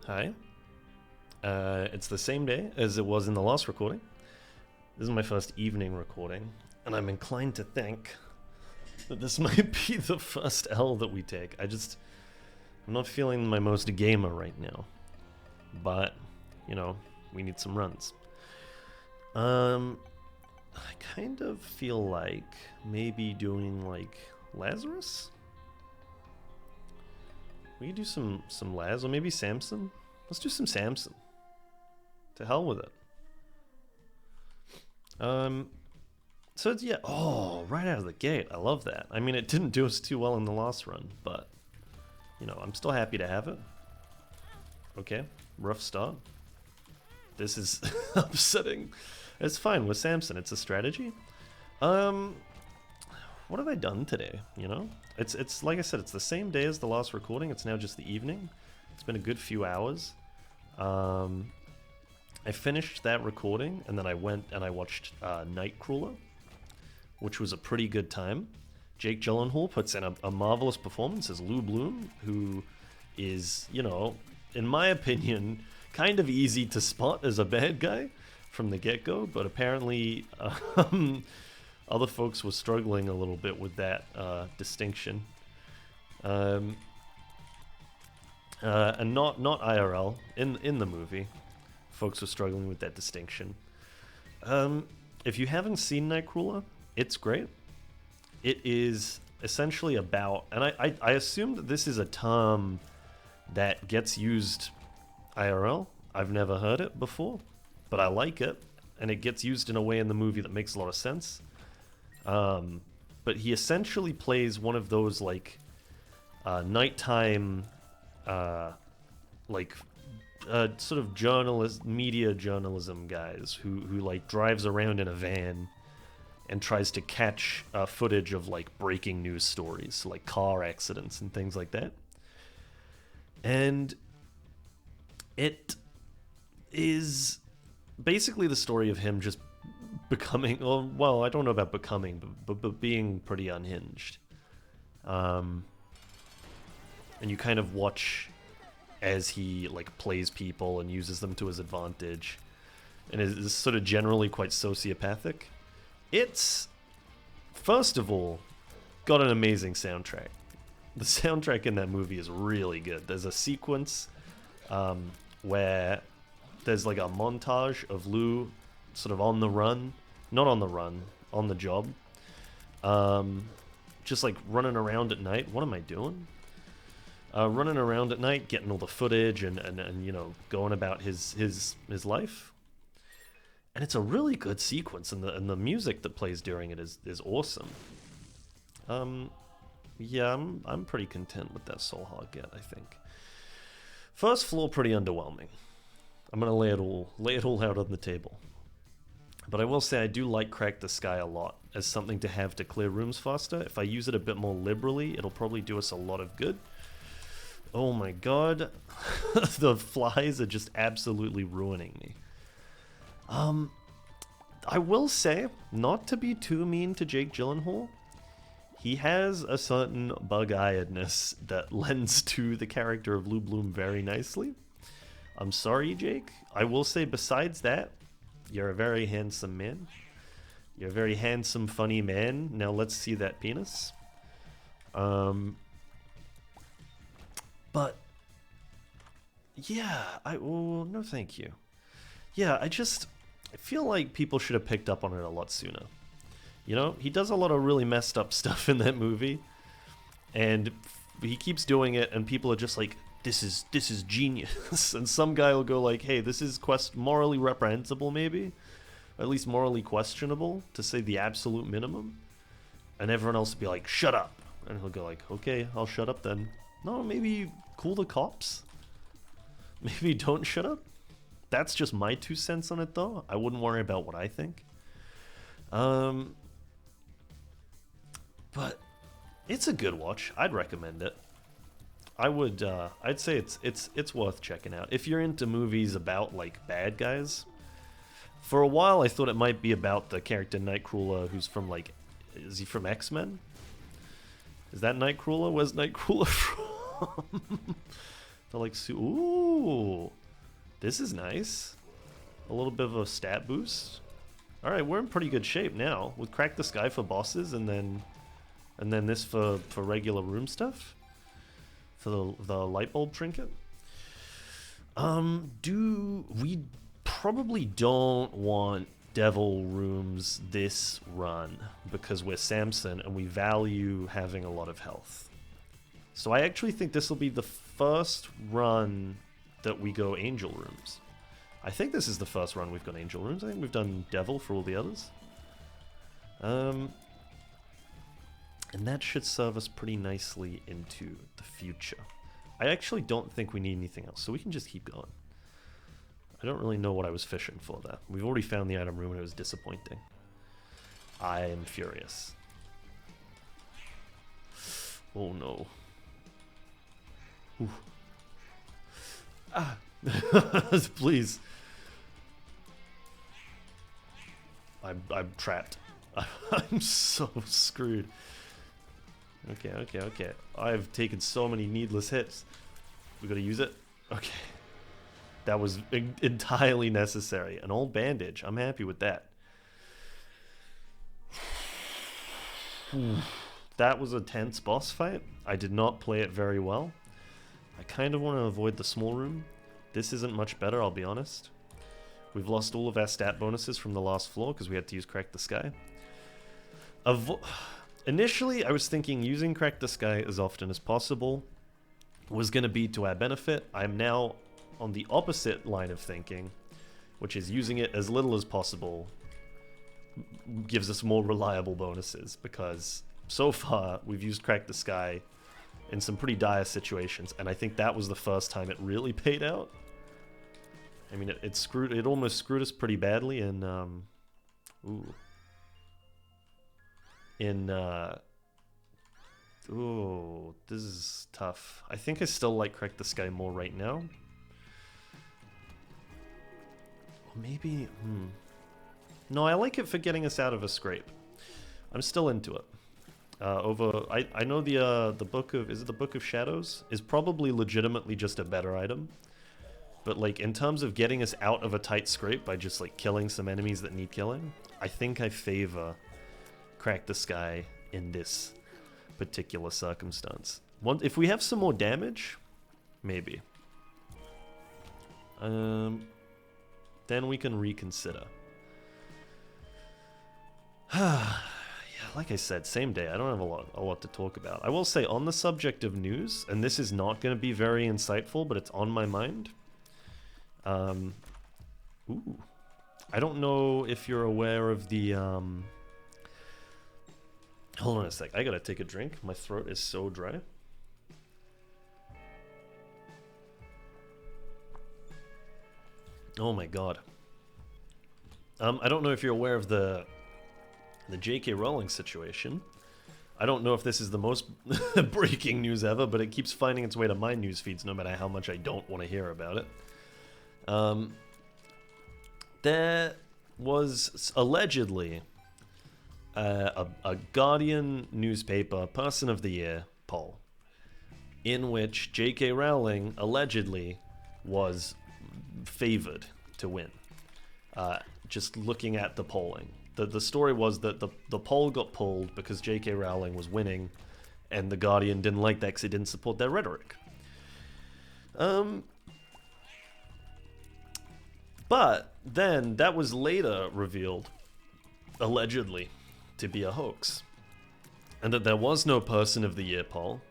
Hi. It's the same day as it was in the last recording. This is my first evening recording, and I'm inclined to think that this might be the first L that we take. I'm not feeling my most gamer right now. But, we need some runs. I kind of feel like maybe doing, Lazarus? We could do some Laz, or maybe Samson? Let's do some Samson. To hell with it. So it's, yeah, right out of the gate. I love that. I mean, it didn't do us too well in the last run, but, I'm still happy to have it. Okay, rough start. This is upsetting. It's fine with Samson. It's a strategy. What have I done today? It's like I said. It's the same day as the last recording. It's now just the evening. It's been a good few hours. I finished that recording and then I went and I watched Nightcrawler, which was a pretty good time. Jake Gyllenhaal puts in a marvelous performance as Lou Bloom, who is, in my opinion, kind of easy to spot as a bad guy from the get-go, but apparently other folks were struggling a little bit with that distinction. And not IRL, in the movie, folks were struggling with that distinction. If you haven't seen Nightcrawler, it's great. It is essentially about, and I assume that this is a term that gets used IRL. I've never heard it before, but I like it, and it gets used in a way in the movie that makes a lot of sense. But he essentially plays one of those nighttime, sort of media journalism guys who drives around in a van and tries to catch footage of breaking news stories, so, car accidents and things like that. And it is basically the story of him just becoming, well, I don't know about becoming, but being pretty unhinged. And you kind of watch as he plays people and uses them to his advantage, and is sort of generally quite sociopathic. It's, first of all, got an amazing soundtrack. The soundtrack in that movie is really good. There's a sequence where there's a montage of Lou sort of on the run, not on the run, on the job, just running around at night. What am I doing? Running around at night, getting all the footage and going about his life. And it's a really good sequence, and the music that plays during it is awesome. Yeah, I'm pretty content with that Soul Hog get, I think. First floor, pretty underwhelming. I'm gonna lay it all out on the table. But I will say I do like Crack the Sky a lot as something to have to clear rooms faster. If I use it a bit more liberally, it'll probably do us a lot of good. Oh my god. The flies are just absolutely ruining me. I will say, not to be too mean to Jake Gyllenhaal, he has a certain bug-eyedness that lends to the character of Lou Bloom very nicely. I'm sorry, Jake. I will say, besides that, you're a very handsome man. You're a very handsome, funny man. Now let's see that penis. But yeah, no thank you. Yeah, I feel like people should have picked up on it a lot sooner. He does a lot of really messed up stuff in that movie, and he keeps doing it, and people are just like, this is genius. And some guy will go hey, this is morally reprehensible, maybe, at least morally questionable, to say the absolute minimum. And everyone else will be like, shut up. And he'll go okay, I'll shut up then. No, maybe call the cops. Maybe don't shut up. That's just my 2 cents on it, though. I wouldn't worry about what I think. But it's a good watch. I'd recommend it. I'd say it's worth checking out. If you're into movies about, bad guys. For a while, I thought it might be about the character Nightcrawler, who's from, is he from X-Men? Is that Nightcrawler? Where's Nightcrawler from? They're like, ooh, this is nice. A little bit of a stat boost. All right, we're in pretty good shape now. With Crack the Sky for bosses, and then this for regular room stuff. For the light bulb trinket. We probably don't want Devil Rooms this run because we're Samson and we value having a lot of health. So I actually think this will be the first run that we go Angel Rooms. I think this is the first run we've got Angel Rooms. I think we've done Devil for all the others. And that should serve us pretty nicely into the future. I actually don't think we need anything else, so we can just keep going. I don't really know what I was fishing for there. We've already found the item room and it was disappointing. I am furious. Oh no. Ooh. Ah! Please. I'm trapped. I'm so screwed. Okay. I've taken so many needless hits. We gotta use it? Okay. That was entirely necessary. An old bandage. I'm happy with that. That was a tense boss fight. I did not play it very well. I kind of want to avoid the small room. This isn't much better, I'll be honest. We've lost all of our stat bonuses from the last floor because we had to use Crack the Sky. Initially, I was thinking using Crack the Sky as often as possible was going to be to our benefit. I'm now on the opposite line of thinking, which is using it as little as possible gives us more reliable bonuses, because so far we've used Crack the Sky in some pretty dire situations, and I think that was the first time it really paid out. I mean, it almost screwed us pretty badly in this is tough. I think I still like Crack the Sky more right now. Or maybe, No, I like it for getting us out of a scrape. I'm still into it. I know the Book of, is it the Book of Shadows? Is probably legitimately just a better item. But like, in terms of getting us out of a tight scrape by just like killing some enemies that need killing, I think I favor Crack the Sky in this particular circumstance. If we have some more damage, maybe. Then we can reconsider. Yeah, like I said, same day. I don't have a lot to talk about. I will say, on the subject of news, and this is not going to be very insightful, but it's on my mind. Ooh. I don't know if you're aware of the, Hold on a sec. I gotta take a drink. My throat is so dry. Oh my god. I don't know if you're aware of the J.K. Rowling situation. I don't know if this is the most breaking news ever, but it keeps finding its way to my news feeds no matter how much I don't want to hear about it. There was allegedly a Guardian newspaper Person of the Year poll in which J.K. Rowling allegedly was favored to win. Just looking at the polling. The story was that the poll got pulled because J.K. Rowling was winning, and the Guardian didn't like that because it didn't support their rhetoric. But then that was later revealed, allegedly, to be a hoax, and that there was no Person of the Year poll,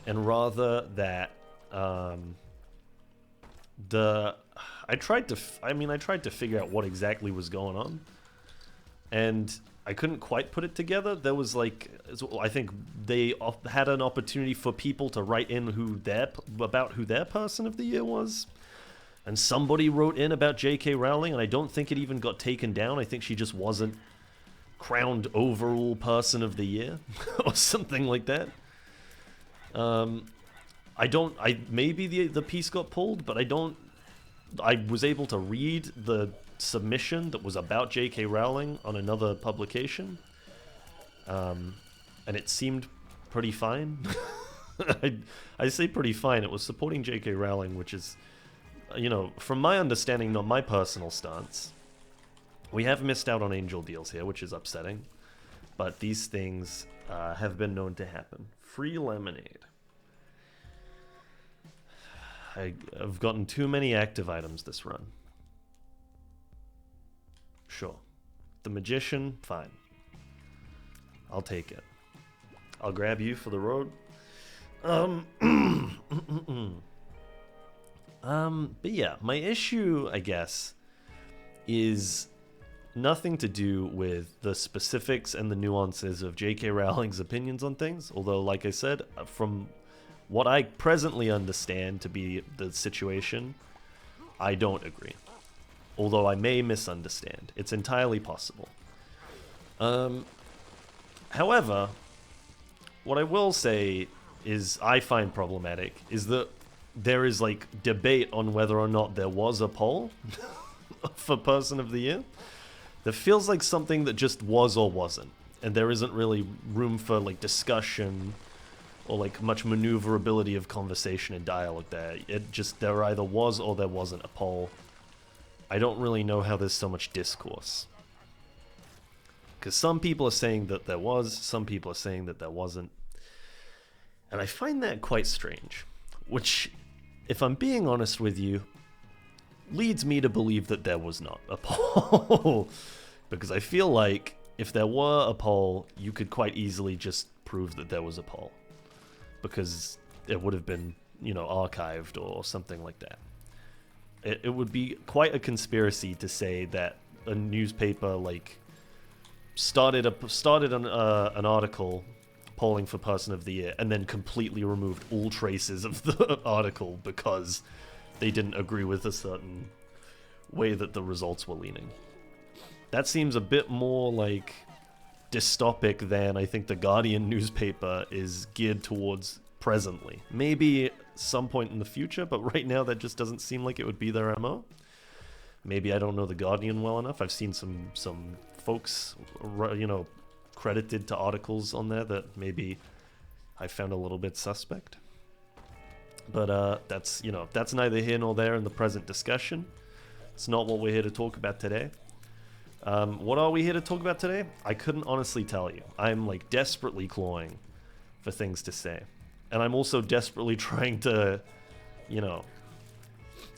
and rather that I tried to figure out what exactly was going on, and I couldn't quite put it together. There was like, I think they had an opportunity for people to write in about who their Person of the Year was, and somebody wrote in about J.K. Rowling, and I don't think it even got taken down. I think she just wasn't crowned overall Person of the Year or something like that. Maybe the piece got pulled, but I was able to read the submission that was about J.K. Rowling on another publication, and it seemed pretty fine. I say pretty fine. It was supporting J.K. Rowling, which is, you know, from my understanding, not my personal stance. We have missed out on angel deals here, which is upsetting. But these things have been known to happen. Free lemonade. I've gotten too many active items this run. Sure. The magician, fine. I'll take it. I'll grab you for the road. But yeah, my issue, I guess, is nothing to do with the specifics and the nuances of J.K. Rowling's opinions on things. Although, like I said, from what I presently understand to be the situation, I don't agree. Although I may misunderstand. It's entirely possible. However, what I will say is I find problematic is that there is like debate on whether or not there was a poll for Person of the Year. There feels like something that just was or wasn't. And there isn't really room for like discussion or like much maneuverability of conversation and dialogue there. There either was or there wasn't a poll. I don't really know how there's so much discourse. Because some people are saying that there was, some people are saying that there wasn't. And I find that quite strange. Which, if I'm being honest with you, leads me to believe that there was not a poll. Because I feel like if there were a poll, you could quite easily just prove that there was a poll. Because it would have been, you know, archived or something like that. It would be quite a conspiracy to say that a newspaper like started an article polling for Person of the Year and then completely removed all traces of the article because they didn't agree with a certain way that the results were leaning. That seems a bit more like dystopic than I think the Guardian newspaper is geared towards presently. Maybe some point in the future, but right now that just doesn't seem like it would be their MO. Maybe I don't know the Guardian well enough. I've seen some folks, you know, credited to articles on there that maybe I found a little bit suspect. But that's, you know, that's neither here nor there in the present discussion. It's not what we're here to talk about today. What are we here to talk about today? I couldn't honestly tell you. I'm like desperately clawing for things to say. And I'm also desperately trying to, you know,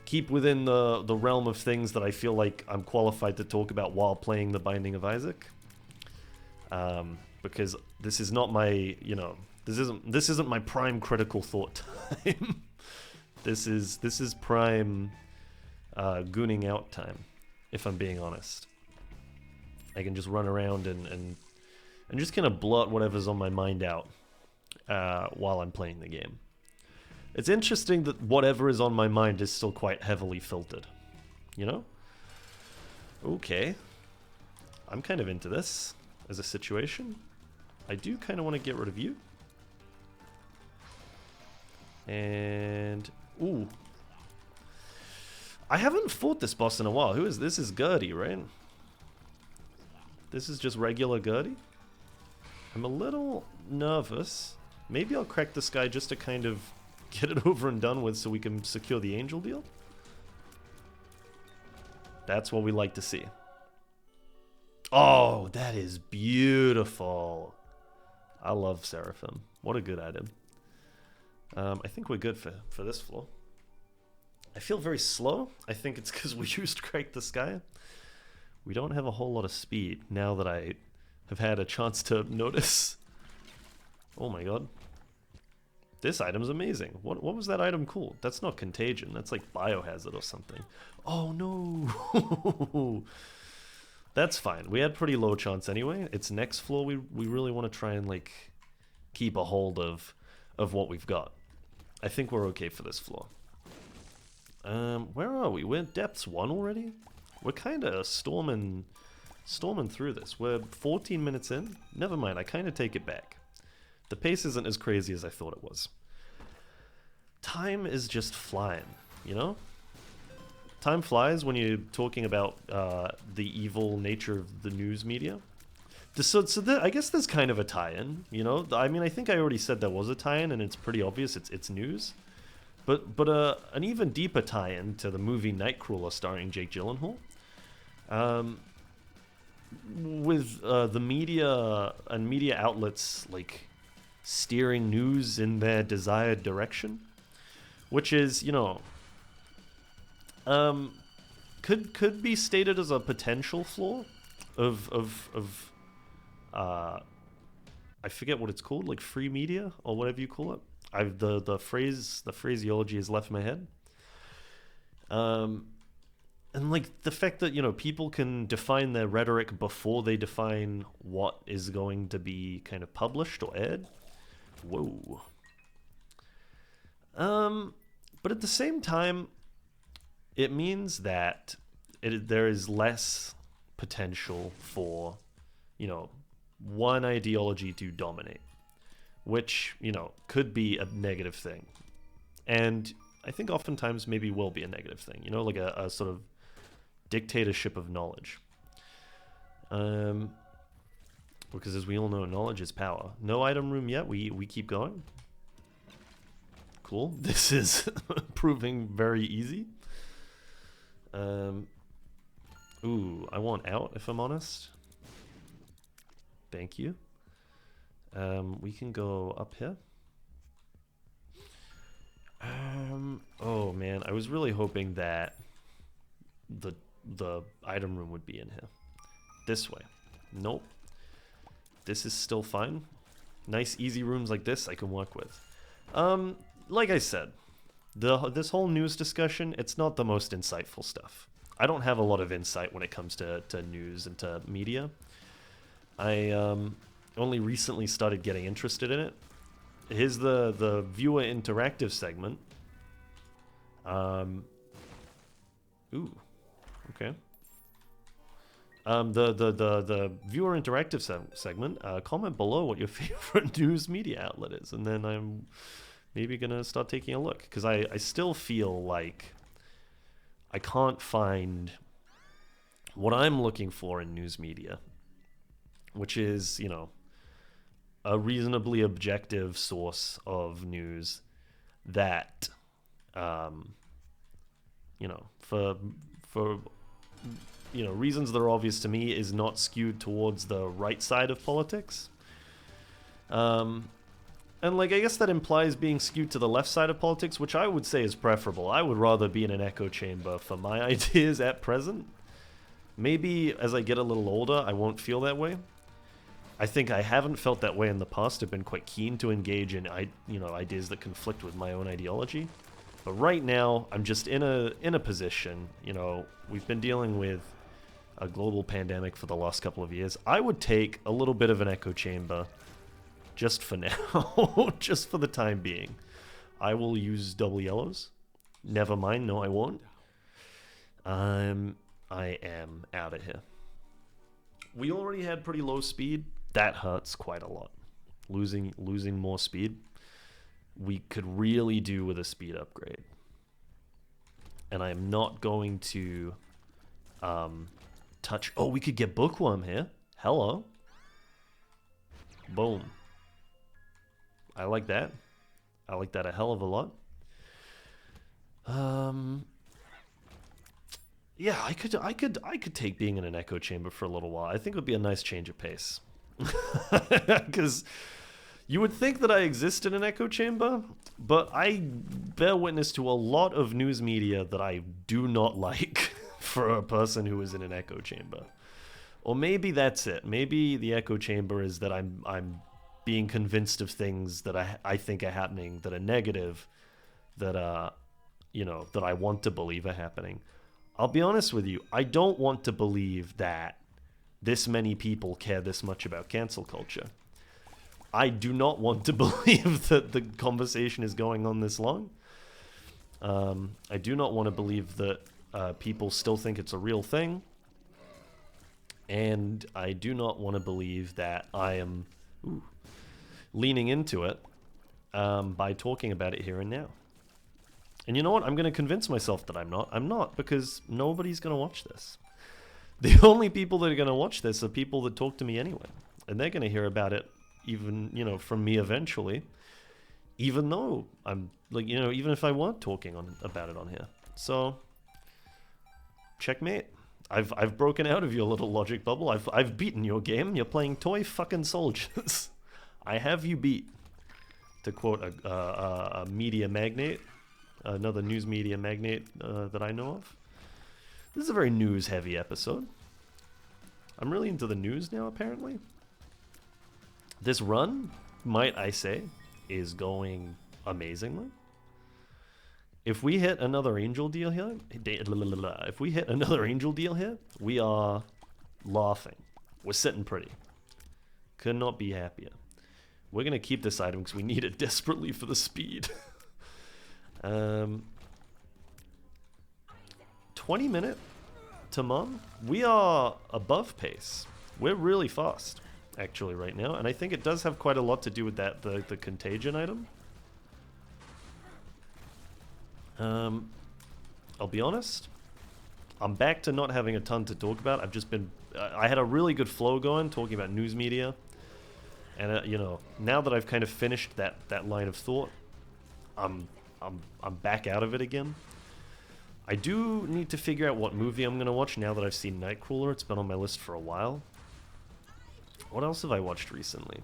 keep within the realm of things that I feel like I'm qualified to talk about while playing The Binding of Isaac. Because this is not my, you know, this isn't my prime critical thought time. This is prime gooning out time, if I'm being honest. I can just run around and just kind of blurt whatever's on my mind out while I'm playing the game. It's interesting that whatever is on my mind is still quite heavily filtered. You know? Okay. I'm kind of into this as a situation. I do kind of want to get rid of you. And... ooh. I haven't fought this boss in a while. Who is this? Is Gertie, right? This is just regular Gertie? I'm a little nervous. Maybe I'll crack this guy just to kind of get it over and done with so we can secure the angel deal. That's what we like to see. Oh, that is beautiful. I love Seraphim. What a good item. I think we're good for this floor. I feel very slow. I think it's because we used Crack the Sky. We don't have a whole lot of speed now that I have had a chance to notice. Oh my god. This item's amazing. What was that item called? That's not Contagion. That's like Biohazard or something. Oh no! That's fine. We had pretty low chance anyway. It's next floor we really want to try and like keep a hold of what we've got. I think we're okay for this floor. Where are we? We're depths 1 already? We're kind of storming through this. We're 14 minutes in. Never mind, I kind of take it back. The pace isn't as crazy as I thought it was. Time is just flying, you know? Time flies when you're talking about the evil nature of the news media. I guess there's kind of a tie-in, you know. I mean, I think I already said there was a tie-in, and it's pretty obvious. It's news, but an even deeper tie-in to the movie Nightcrawler starring Jake Gyllenhaal, with the media and media outlets like steering news in their desired direction, which is, you know, could be stated as a potential flaw of I forget what it's called, like free media or whatever you call it. The phraseology has left my head. And like the fact that, you know, people can define their rhetoric before they define what is going to be kind of published or aired. Whoa. But at the same time, it means that there is less potential for, you know, one ideology to dominate, which, you know, could be a negative thing. And I think oftentimes maybe will be a negative thing, you know, like a sort of dictatorship of knowledge. Because as we all know, knowledge is power. No item room yet. We keep going. Cool. This is proving very easy. Ooh, I want out, if I'm honest. Thank you. We can go up here. Oh man, I was really hoping that the item room would be in here. This way. Nope. This is still fine. Nice easy rooms like this I can work with. Like I said, this whole news discussion, it's not the most insightful stuff. I don't have a lot of insight when it comes to news and to media. I only recently started getting interested in it. Here's the viewer interactive segment. Ooh, okay. The viewer interactive segment. Comment below what your favorite news media outlet is, and then I'm maybe gonna start taking a look, because I still feel like I can't find what I'm looking for in news media, which is, you know, a reasonably objective source of news that, you know, for you know, reasons that are obvious to me, is not skewed towards the right side of politics. And like, I guess that implies being skewed to the left side of politics, which I would say is preferable. I would rather be in an echo chamber for my ideas at present. Maybe as I get a little older, I won't feel that way. I think I haven't felt that way in the past. I've been quite keen to engage in, you know, ideas that conflict with my own ideology. But right now, I'm just in a position, you know, we've been dealing with a global pandemic for the last couple of years. I would take a little bit of an echo chamber just for now, just for the time being. I will use double yellows. Never mind, no I won't. I am out of here. We already had pretty low speed. That hurts quite a lot. Losing more speed. We could really do with a speed upgrade. And I'm not going to touch... Oh, we could get Bookworm here. Hello. Boom. I like that. I like that a hell of a lot. Yeah, I could take being in an echo chamber for a little while. I think it would be a nice change of pace. Because you would think that I exist in an echo chamber, but I bear witness to a lot of news media that I do not like for a person who is in an echo chamber. Or maybe that's it. Maybe the echo chamber is that I'm being convinced of things that I think are happening that are negative, that you know, that I want to believe are happening. I'll be honest with you, I don't want to believe that this many people care this much about cancel culture. I do not want to believe that the conversation is going on this long. I do not want to believe that people still think it's a real thing. And I do not want to believe that I am leaning into it by talking about it here and now. And you know what? I'm going to convince myself that I'm not. I'm not, because nobody's going to watch this. The only people that are going to watch this are people that talk to me anyway. and they're gonna hear about it, even from me eventually. Even though I'm like even if I weren't talking about it on here. So checkmate. I've broken out of your little logic bubble. I've beaten your game. You're playing toy fucking soldiers. I have you beat. To quote a media magnate, another news media magnate that I know of. This is a very news-heavy episode. I'm really into the news now, apparently. This run, might I say, is going amazingly. If we hit another angel deal here, we are laughing. We're sitting pretty. Could not be happier. We're gonna keep this item because we need it desperately for the speed. 20-minute to Mum. We are above pace. We're really fast, actually, right now, and I think it does have quite a lot to do with that the contagion item. I'll be honest. I'm back to not having a ton to talk about. I've just been. I had a really good flow going talking about news media. And now that I've kind of finished that line of thought, I'm back out of it again. I do need to figure out what movie I'm gonna watch now that I've seen Nightcrawler. It's been on my list for a while. What else have I watched recently?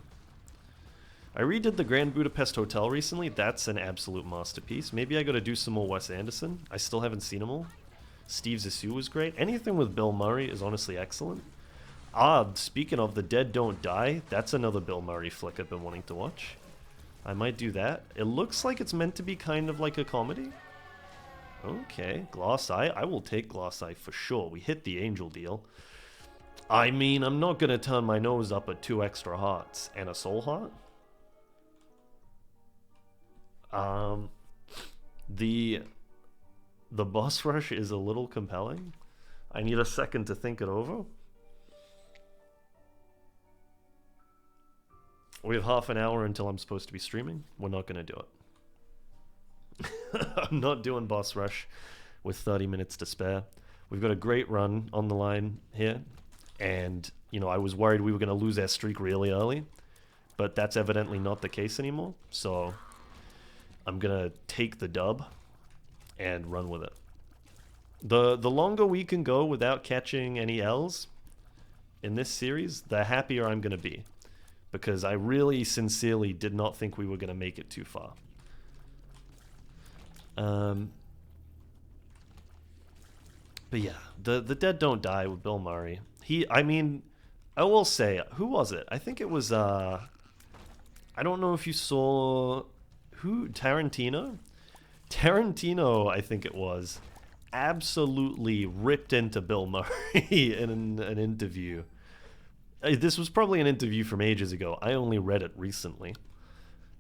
I redid the Grand Budapest Hotel recently. That's an absolute masterpiece. Maybe I gotta do some more Wes Anderson. I still haven't seen them all. Steve Zissou was great. Anything with Bill Murray is honestly excellent. Speaking of The Dead Don't Die, that's another Bill Murray flick I've been wanting to watch. I might do that. It looks like it's meant to be kind of like a comedy. Okay, Glass Eye. I will take Glass Eye for sure. We hit the angel deal. I mean, I'm not going to turn my nose up at 2 extra hearts and a soul heart. The boss rush is a little compelling. I need a second to think it over. We have half an hour until I'm supposed to be streaming. We're not going to do it. I'm not doing boss rush with 30 minutes to spare. We've got a great run on the line here. And, I was worried we were going to lose our streak really early. But that's evidently not the case anymore. So I'm going to take the dub and run with it. The longer we can go without catching any L's in this series, the happier I'm going to be. Because I really sincerely did not think we were going to make it too far. But yeah, the Dead Don't Die with Bill Murray. I will say, who was it? I think it was, I don't know if you saw, Tarantino? Tarantino, I think it was, absolutely ripped into Bill Murray in an interview. This was probably an interview from ages ago. I only read it recently.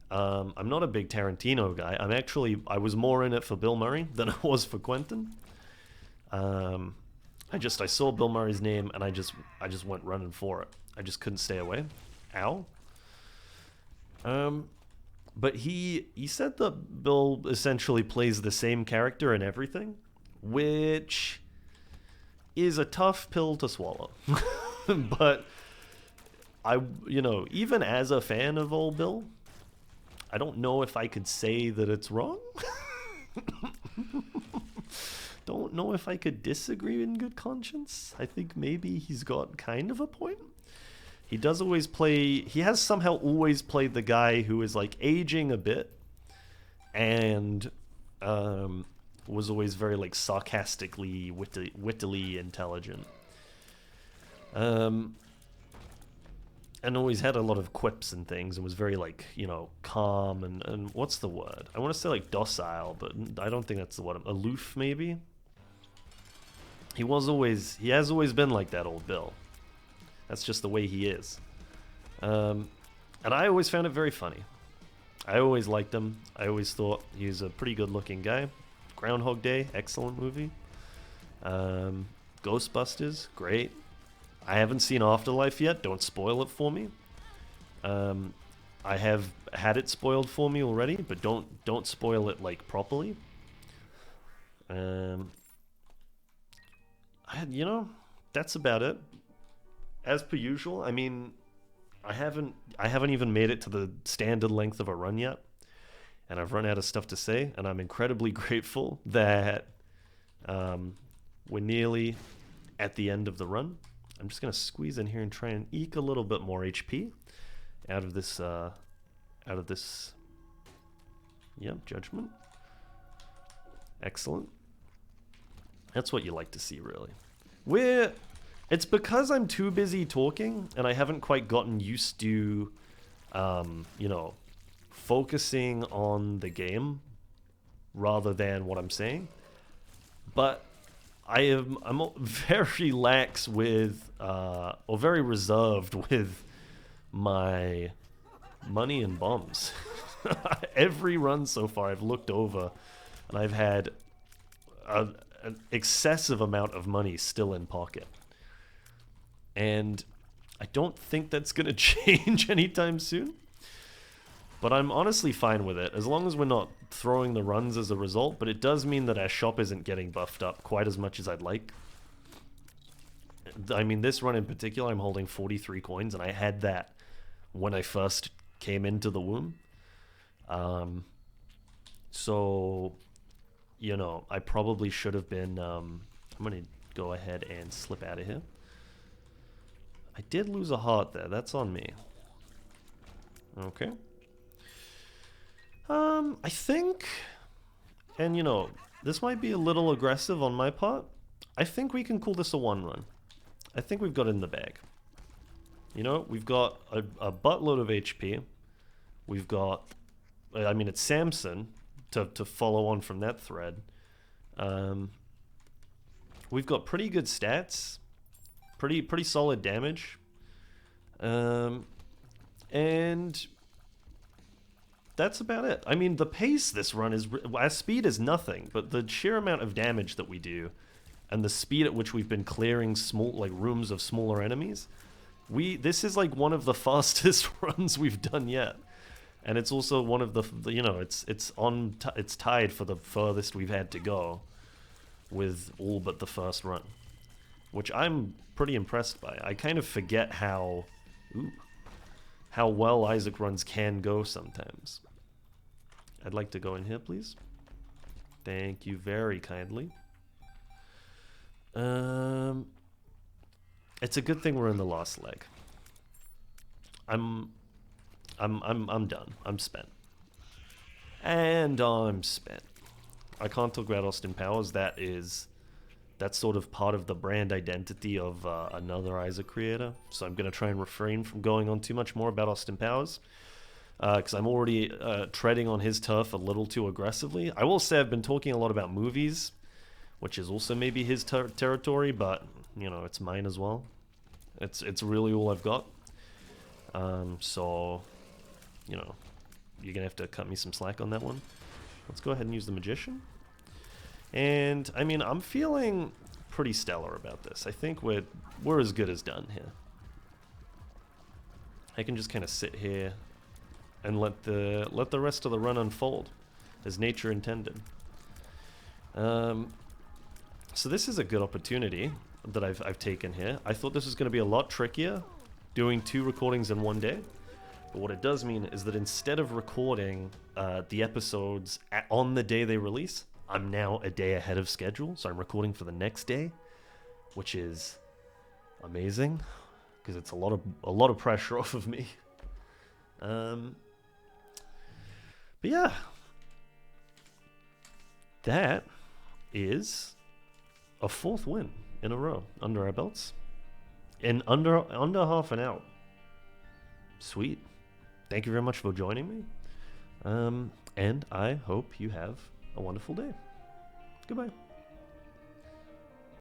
I'm not a big Tarantino guy. I was more in it for Bill Murray than I was for Quentin. I saw Bill Murray's name and I just went running for it. I just couldn't stay away. Ow. But he said that Bill essentially plays the same character in everything, which is a tough pill to swallow. But even as a fan of old Bill, I don't know if I could say that it's wrong. Don't know if I could disagree in good conscience. I think maybe he's got kind of a point. He has somehow always played the guy who is like aging a bit and was always very like sarcastically, wittily intelligent. And always had a lot of quips and things and was very like, calm and what's the word? I want to say like docile, but I don't think that's the word. Aloof, maybe? He has always been like that, old Bill. That's just the way he is. And I always found it very funny. I always liked him. I always thought he was a pretty good looking guy. Groundhog Day, excellent movie. Ghostbusters, great. I haven't seen Afterlife yet. Don't spoil it for me. I have had it spoiled for me already, but don't spoil it like properly. That's about it. As per usual, I haven't even made it to the standard length of a run yet, and I've run out of stuff to say, and I'm incredibly grateful that we're nearly at the end of the run. I'm just gonna squeeze in here and try and eke a little bit more HP out of this yep, judgment. Excellent. That's what you like to see, really. It's because I'm too busy talking and I haven't quite gotten used to you know, focusing on the game rather than what I'm saying. But I'm very lax with or very reserved with my money and bombs. Every run so far I've looked over and I've had an excessive amount of money still in pocket. And I don't think that's going to change anytime soon. But I'm honestly fine with it, as long as we're not throwing the runs as a result. But it does mean that our shop isn't getting buffed up quite as much as I'd like. I mean, this run in particular, I'm holding 43 coins, and I had that when I first came into the womb. So, you know, I probably should have been... I'm going to go ahead and slip out of here. I did lose a heart there. That's on me. Okay. I think... And, you know, this might be a little aggressive on my part. I think we can call this a one run. I think we've got it in the bag. You know, we've got a buttload of HP. We've got... I mean, it's Samson, to follow on from that thread. We've got pretty good stats. Pretty solid damage. And that's about it. I mean, the pace this run is... Our speed is nothing, but the sheer amount of damage that we do and the speed at which we've been clearing rooms of smaller enemies, this is like one of the fastest runs we've done yet. And it's also one of the you know, it's tied for the furthest we've had to go with all but the first run, which I'm pretty impressed by. I kind of forget how well Isaac runs can go sometimes. I'd like to go in here, please. Thank you very kindly. It's a good thing we're in the last leg. I'm done. I'm spent. And I'm spent. I can't talk about Austin Powers. That's sort of part of the brand identity of another Isaac creator. So I'm going to try and refrain from going on too much more about Austin Powers. Because I'm already treading on his turf a little too aggressively. I will say I've been talking a lot about movies, which is also maybe his territory, but, you know, it's mine as well. It's really all I've got. So, you know, you're going to have to cut me some slack on that one. Let's go ahead and use the Magician. And, I mean, I'm feeling pretty stellar about this. I think we're as good as done here. I can just kind of sit here and let the rest of the run unfold as nature intended. So this is a good opportunity that I've taken here. I thought this was going to be a lot trickier, doing 2 recordings in one day. But what it does mean is that instead of recording the episodes on the day they release, I'm now a day ahead of schedule. So I'm recording for the next day, which is amazing because it's a lot of pressure off of me. But yeah, that is a 4th win in a row under our belts in under half an hour. Sweet. Thank you very much for joining me. And I hope you have a wonderful day. Goodbye.